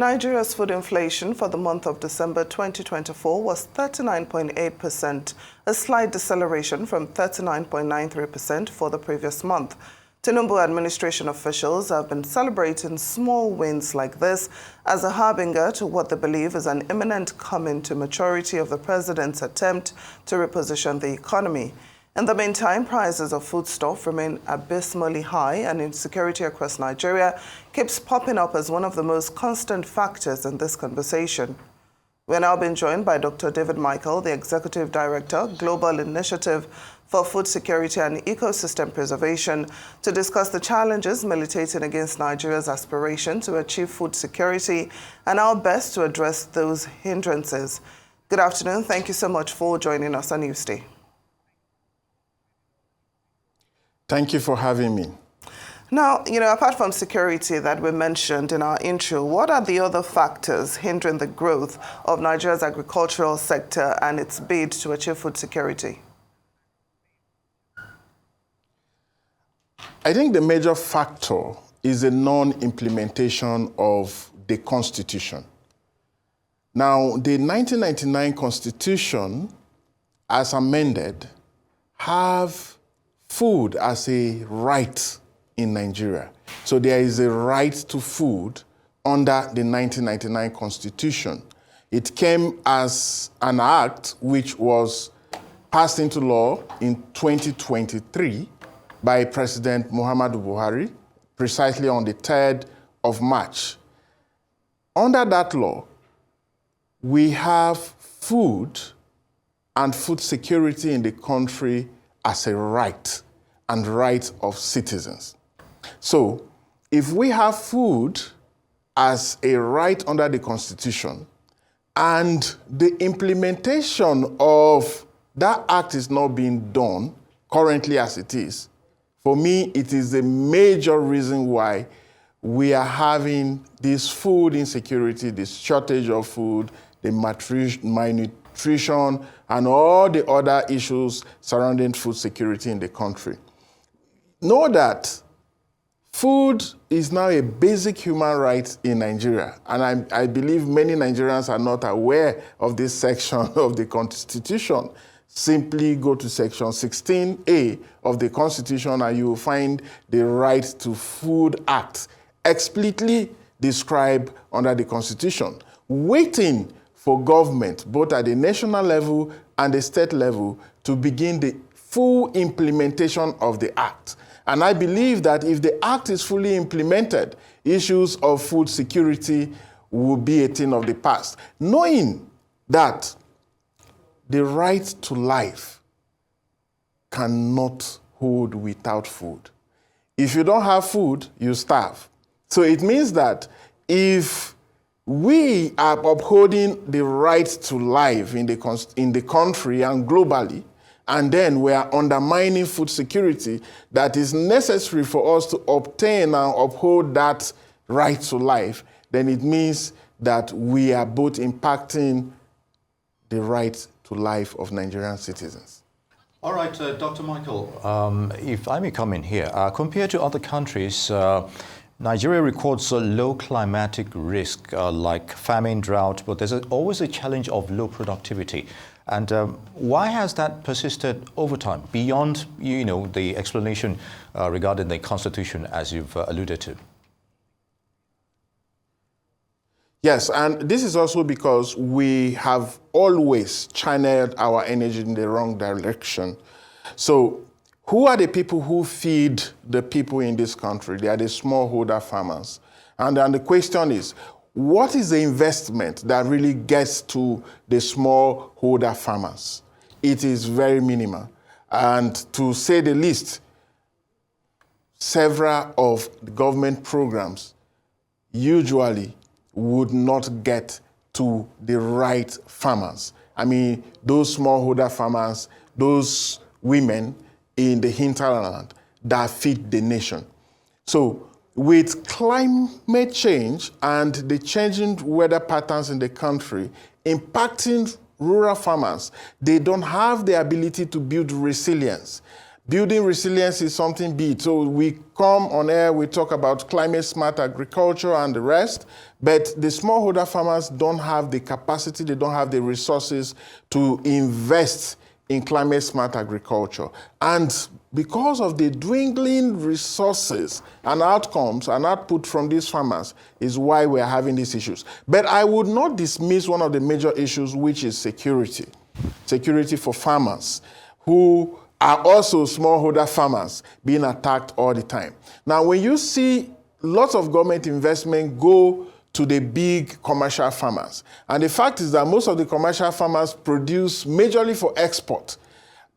Nigeria's food inflation for the month of December 2024 was 39.8%, a slight deceleration from 39.93% for the previous month. Tinubu administration officials have been celebrating small wins like this as a harbinger to what they believe is an imminent coming to maturity of the president's attempt to reposition the economy. In the meantime, prices of foodstuff remain abysmally high, and insecurity across Nigeria keeps popping up as one of the most constant factors in this conversation. We're now being joined by Dr. David Michael, the Executive Director, Global Initiative for Food Security and Ecosystem Preservation, to discuss the challenges militating against Nigeria's aspiration to achieve food security and our best to address those hindrances. Good afternoon. Thank you so much for joining us on Newsday. Thank you for having me. Now, apart from security that we mentioned in our intro, what are the other factors hindering the growth of Nigeria's agricultural sector and its bid to achieve food security? I think the major factor is the non-implementation of the Constitution. Now, the 1999 Constitution, as amended, have food as a right in Nigeria. So there is a right to food under the 1999 Constitution. It came as an act which was passed into law in 2023 by President Muhammadu Buhari, precisely on the 3rd of March. Under that law, we have food and food security in the country as a right and right of citizens. So if we have food as a right under the Constitution and the implementation of that act is not being done currently as it is, for me, it is a major reason why we are having this food insecurity, this shortage of food, the malnutrition, and all the other issues surrounding food security in the country. Know that food is now a basic human right in Nigeria, and I believe many Nigerians are not aware of this section of the Constitution. Simply go to section 16A of the Constitution and you will find the Right to Food Act explicitly described under the Constitution, waiting for government, both at the national level and the state level, to begin the full implementation of the Act. And I believe that if the Act is fully implemented, issues of food security will be a thing of the past. Knowing that the right to life cannot hold without food. If you don't have food, you starve. So it means that if we are upholding the right to life in the country and globally, and then we are undermining food security that is necessary for us to obtain and uphold that right to life, then it means that we are both impacting the right to life of Nigerian citizens. All right, Dr. Michael, if I may come in here, compared to other countries, Nigeria records a low climatic risk like famine, drought, but there's always a challenge of low productivity. And why has that persisted over time, beyond the explanation regarding the Constitution, as you've alluded to? Yes, and this is also because we have always channeled our energy in the wrong direction. So who are the people who feed the people in this country? They are the smallholder farmers. And then the question is, what is the investment that really gets to the smallholder farmers? It is very minimal. And to say the least, several of the government programs usually would not get to the right farmers. I mean, those smallholder farmers, those women in the hinterland that feed the nation. So with climate change and the changing weather patterns in the country impacting rural farmers, they don't have the ability to build resilience. Building resilience is something big. So we come on air, we talk about climate smart agriculture and the rest, but the smallholder farmers don't have the capacity, they don't have the resources to invest in climate smart agriculture. And because of the dwindling resources and outcomes and output from these farmers is why we're having these issues. But I would not dismiss one of the major issues, which is security. Security for farmers who are also smallholder farmers being attacked all the time. Now, when you see lots of government investment go to the big commercial farmers, and the fact is that most of the commercial farmers produce majorly for export,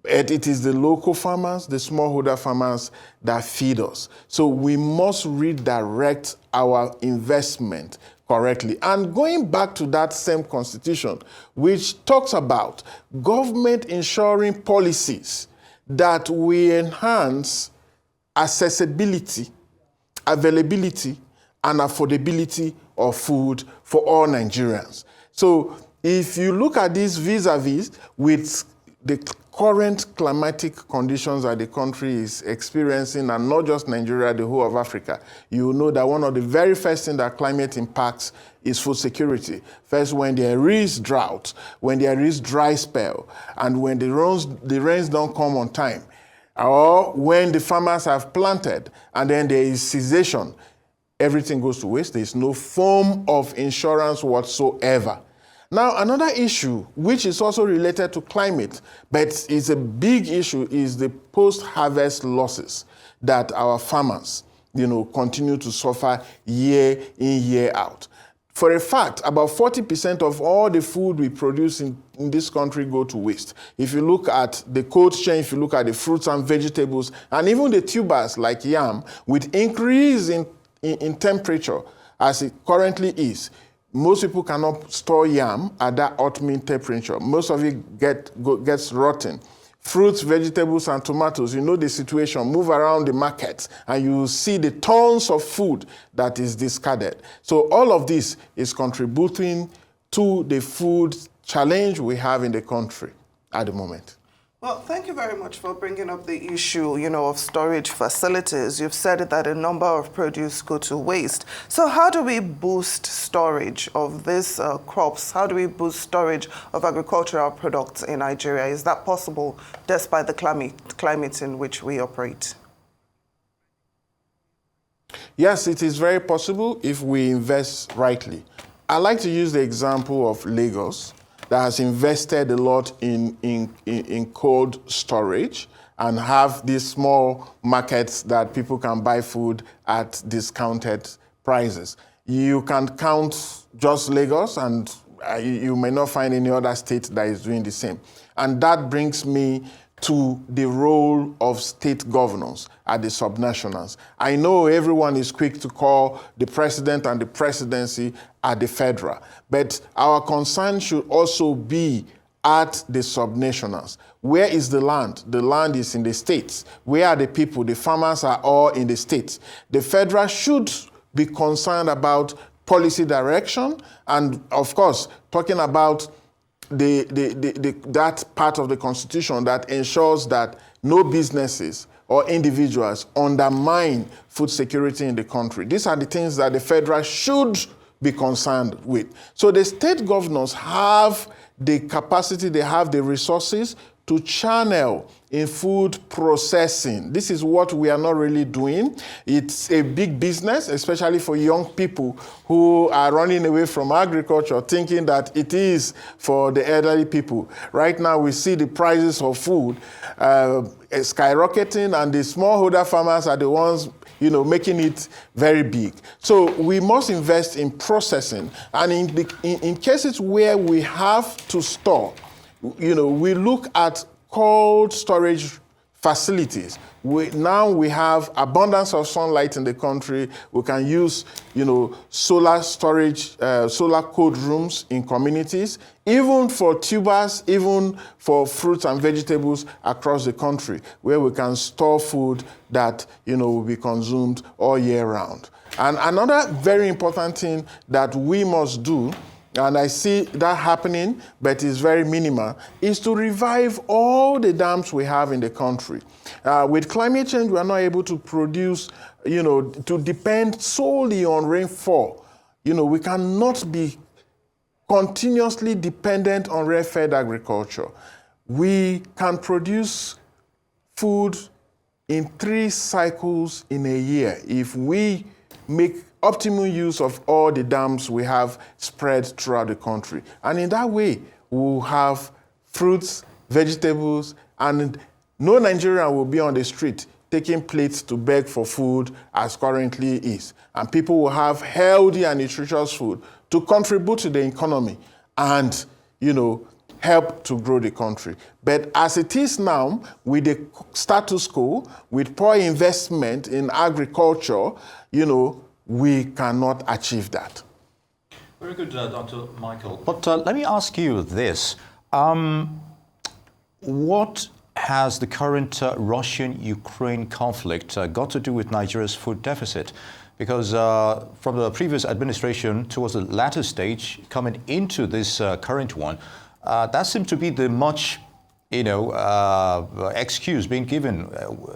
it is the local farmers, the smallholder farmers that feed us. So we must redirect our investment correctly. And going back to that same constitution, which talks about government ensuring policies that we enhance accessibility, availability, and affordability of food for all Nigerians. So if you look at this vis-a-vis with the current climatic conditions that the country is experiencing, and not just Nigeria, the whole of Africa, you will know that one of the very first things that climate impacts is food security. First, when there is drought, when there is dry spell, and when the rains don't come on time, or when the farmers have planted and then there is cessation, everything goes to waste. There is no form of insurance whatsoever. Now, another issue, which is also related to climate, but is a big issue, is the post-harvest losses that our farmers, continue to suffer year in, year out. For a fact, about 40% of all the food we produce in this country go to waste. If you look at the cold chain, if you look at the fruits and vegetables, and even the tubers like yam, with increase in temperature as it currently is, most people cannot store yam at that hot-mean temperature. Most of it gets rotten. Fruits, vegetables, and tomatoes, you know the situation. Move around the markets, and you see the tons of food that is discarded. So all of this is contributing to the food challenge we have in the country at the moment. Well, thank you very much for bringing up the issue, of storage facilities. You've said that a number of produce go to waste. So how do we boost storage of these crops? How do we boost storage of agricultural products in Nigeria? Is that possible despite the climate in which we operate? Yes, it is very possible if we invest rightly. I like to use the example of Lagos, that has invested a lot in cold storage and have these small markets that people can buy food at discounted prices. You can count just Lagos, and you may not find any other state that is doing the same. And that brings me to the role of state governors at the subnationals. I know everyone is quick to call the president and the presidency at the federal, but our concern should also be at the subnationals. Where is the land? The land is in the states. Where are the people? The farmers are all in the states. The federal should be concerned about policy direction and, of course, talking about that part of the Constitution that ensures that no businesses or individuals undermine food security in the country. These are the things that the federal should be concerned with. So the state governors have the capacity, they have the resources to channel in food processing. This is what we are not really doing. It's a big business, especially for young people who are running away from agriculture, thinking that it is for the elderly people. Right now, we see the prices of food skyrocketing, and the smallholder farmers are the ones making it very big. So we must invest in processing. And in cases where we have to store, we look at cold storage facilities. Now we have abundance of sunlight in the country. We can use, solar storage, solar cold rooms in communities, even for tubers, even for fruits and vegetables across the country, where we can store food that, will be consumed all year round. And another very important thing that we must do and I see that happening, but it's very minimal, is to revive all the dams we have in the country. With climate change, we are not able to produce, to depend solely on rainfall. We cannot be continuously dependent on rain-fed agriculture. We can produce food in 3 cycles in a year if we make optimal use of all the dams we have spread throughout the country. And in that way, we'll have fruits, vegetables, and no Nigerian will be on the street taking plates to beg for food as currently is. And people will have healthy and nutritious food to contribute to the economy and, help to grow the country. But as it is now, with the status quo, with poor investment in agriculture, we cannot achieve that. Very good, Dr. Michael. But let me ask you this. What has the current Russian-Ukraine conflict got to do with Nigeria's food deficit? Because from the previous administration towards the latter stage, coming into this current one, that seemed to be the much, excuse being given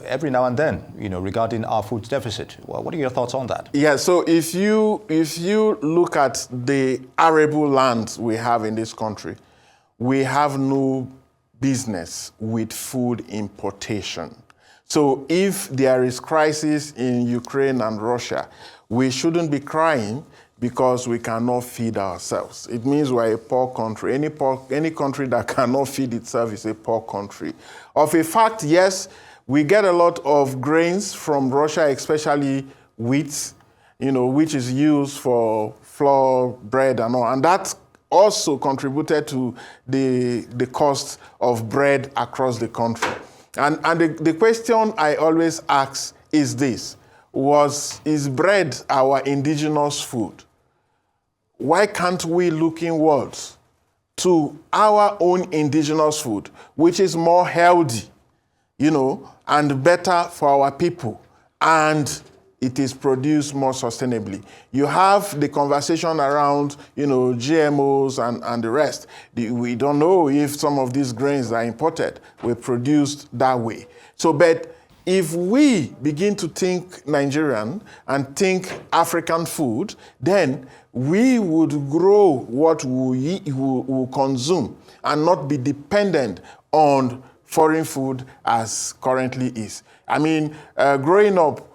every now and then, regarding our food deficit. Well, what are your thoughts on that? Yeah, so if you look at the arable land we have in this country, we have no business with food importation. So if there is crisis in Ukraine and Russia, we shouldn't be crying because we cannot feed ourselves. It means we're a poor country. Any country that cannot feed itself is a poor country. Of a fact, yes, we get a lot of grains from Russia, especially wheat, which is used for flour, bread, and all. And that also contributed to the cost of bread across the country. And the question I always ask is this: is bread our indigenous food? Why can't we look inwards to our own indigenous food, which is more healthy, and better for our people, and it is produced more sustainably? You have the conversation around, GMOs and the rest. We don't know if some of these grains are imported, were produced that way. So, but if we begin to think Nigerian and think African food, then we would grow what we consume and not be dependent on foreign food as currently is. I mean, growing up,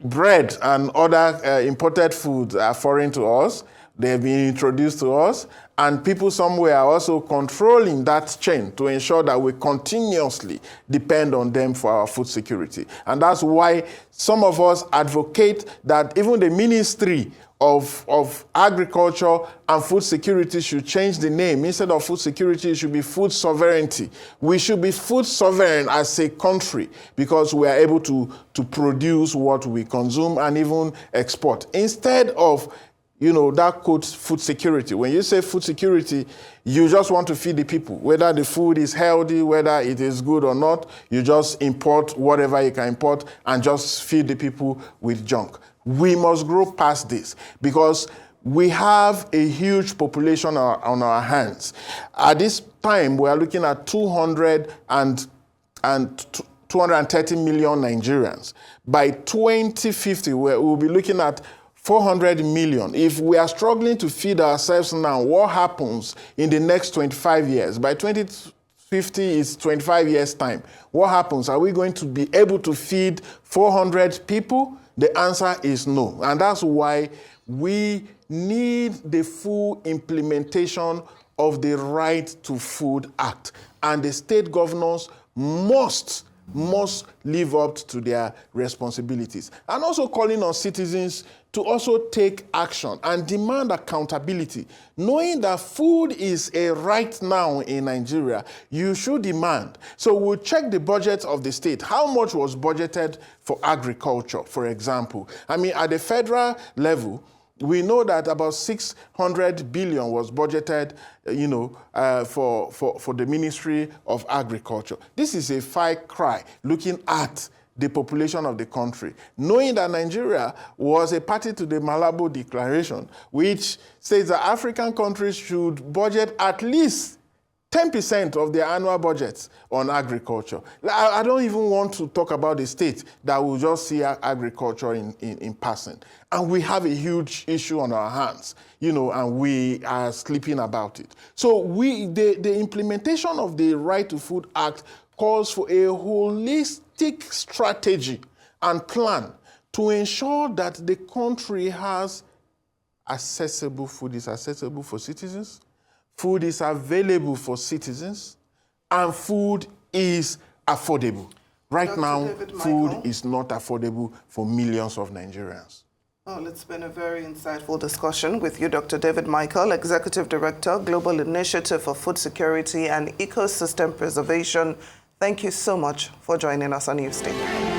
bread and other imported foods are foreign to us. They've been introduced to us, and people somewhere are also controlling that chain to ensure that we continuously depend on them for our food security. And that's why some of us advocate that even the Ministry of Agriculture and Food Security should change the name. Instead of food security, it should be food sovereignty. We should be food sovereign as a country because we are able to produce what we consume and even export. Instead of that quote, food security. When you say food security, you just want to feed the people. Whether the food is healthy, whether it is good or not, you just import whatever you can import and just feed the people with junk. We must grow past this because we have a huge population on our hands. At this time, we are looking at 230 million Nigerians. By 2050, we'll be looking at 400 million. If we are struggling to feed ourselves now, what happens in the next 25 years? By 2050 is 25 years' time. What happens? Are we going to be able to feed 400 people? The answer is no. And that's why we need the full implementation of the Right to Food Act. And the state governors must live up to their responsibilities. And also calling on citizens to also take action and demand accountability. Knowing that food is a right now in Nigeria, you should demand. So we'll check the budget of the state. How much was budgeted for agriculture, for example? I mean, at the federal level, we know that about 600 billion was budgeted, for the Ministry of Agriculture. This is a far cry looking at the population of the country, knowing that Nigeria was a party to the Malabo Declaration, which says that African countries should budget at least 10% of their annual budgets on agriculture. I don't even want to talk about the state that will just see agriculture in passing. And we have a huge issue on our hands, and we are sleeping about it. So the implementation of the Right to Food Act calls for a holistic strategy and plan to ensure that the country has accessible food, is accessible for citizens, food is available for citizens, and food is affordable. Right now, food is not affordable for millions of Nigerians. Well, it's been a very insightful discussion with you, Dr. David Michael, Executive Director, Global Initiative for Food Security and Ecosystem Preservation. Thank you so much for joining us on Newsday.